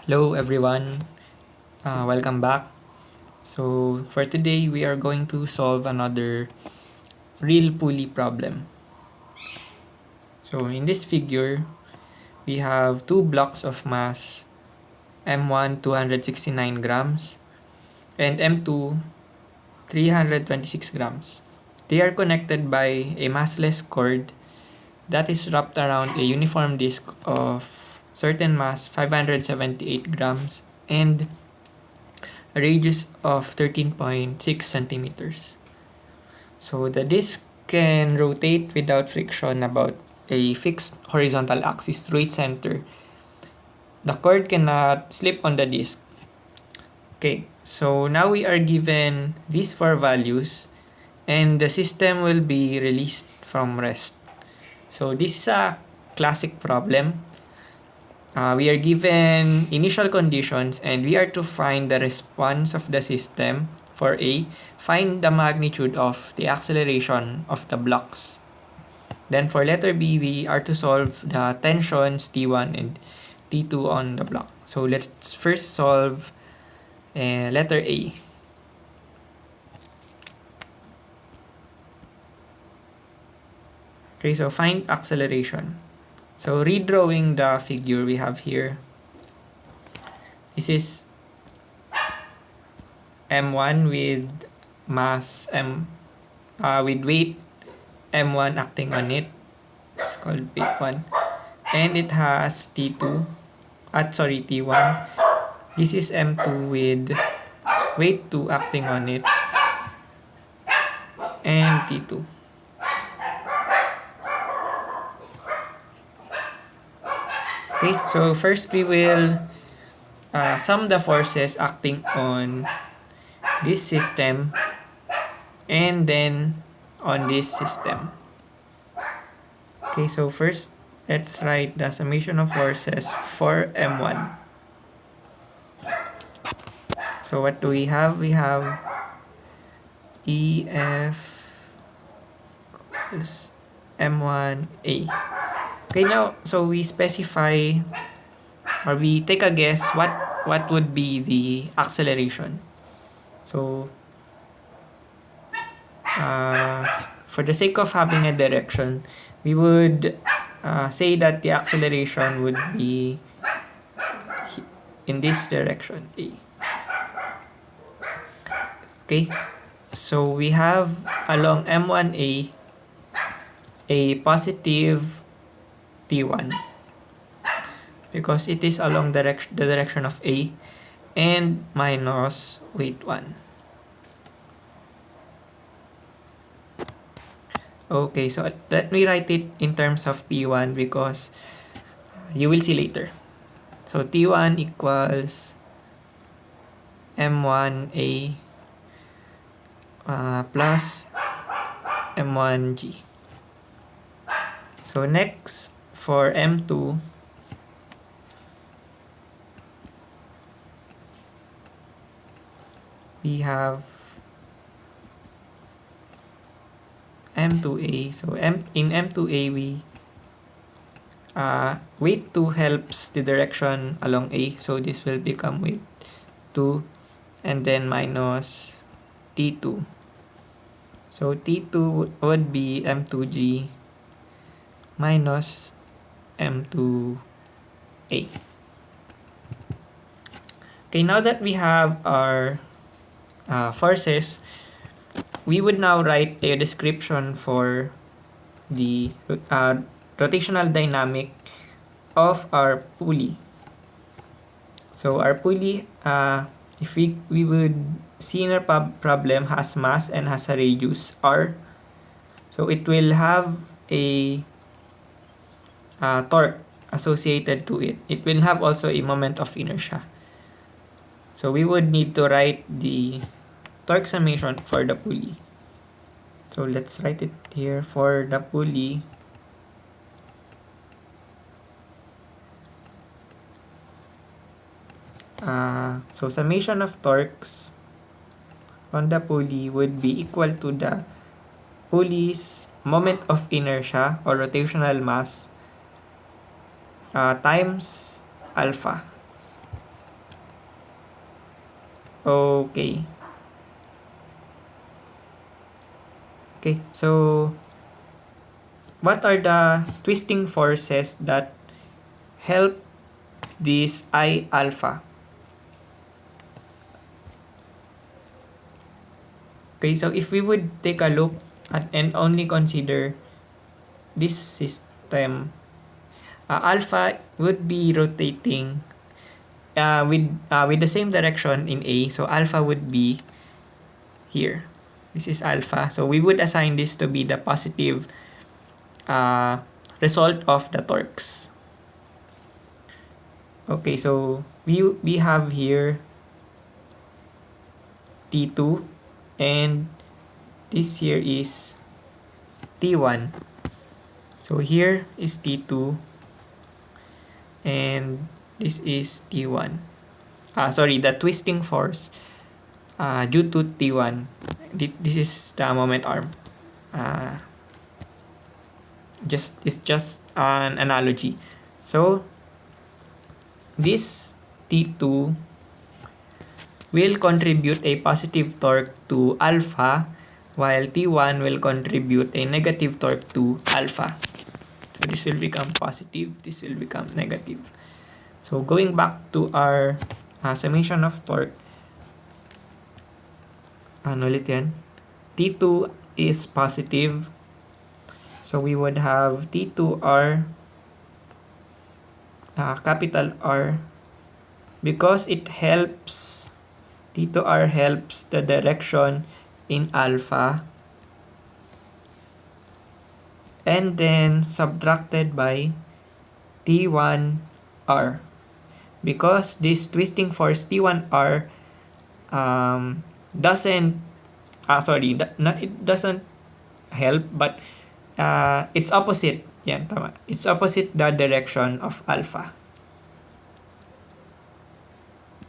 Hello everyone, welcome back. So for today we are going to solve another real pulley problem. So in this figure we have two blocks of mass M1 269 grams and M2 326 grams. They are connected by a massless cord that is wrapped around a uniform disc of certain mass 578 grams and a radius of 13.6 centimeters. So the disc can rotate without friction about a fixed horizontal axis through its center. The cord cannot slip on the disc. Okay, so now we are given these four values and the system will be released from rest. So this is a classic problem. We are given initial conditions and we are to find the response of the system. For A, find the magnitude of the acceleration of the blocks. Then for letter B, we are to solve the tensions T1 and T2 on the block. So let's first solve letter A. Okay, so find acceleration. So redrawing the figure we have here. This is M1 with mass with weight M1 acting on it. It's called weight 1. And it has T1. This is M2 with weight 2 acting on it. And T2. Okay, so first we will sum the forces acting on this system and then on this system. Okay, so first let's write the summation of forces for M1. So what do we have? We have EF equals M1A. Okay, now so we specify or we take a guess what would be the acceleration. So for the sake of having a direction, we would say that the acceleration would be in this direction, A. Okay, so we have along M1A a positive T1 because it is along the direction of A and minus weight 1. Okay, so let me write it in terms of P1 because you will see later. So T1 equals M1A plus M1G. So next, for M2, we have M2A. So in M2A, we weight 2 helps the direction along A. So this will become weight 2 and then minus T2. So T2 would be M2G minus M2A. Okay, now that we have our forces, we would now write a description for the rotational dynamic of our pulley. So our pulley, if we would see in our problem, has mass and has a radius R. So it will have a torque associated to it. It will have also a moment of inertia. So we would need to write the torque summation for the pulley. So let's write it here for the pulley. So summation of torques on the pulley would be equal to the pulley's moment of inertia or rotational mass times alpha. Okay. Okay, so what are the twisting forces that help this I alpha? Okay, so if we would take a look at and only consider this system, alpha would be rotating with the same direction in A. So alpha would be here. This is alpha. So we would assign this to be the positive result of the torques. Okay, so we have here T2 and this here is T1. So here is T2 and this is T1. Sorry, the twisting force due to T1. This is the moment arm. It's just an analogy. So this T2 will contribute a positive torque to alpha, while T1 will contribute a negative torque to alpha. So this will become positive, this will become negative. So going back to our summation of torque, ano ulit yan? T2 is positive. So we would have T2R, capital R, because it helps, T2R helps the direction in alpha, and then subtracted by T1R, because this twisting force T1R doesn't it doesn't help, but it's opposite. Yan, tama. It's opposite the direction of alpha.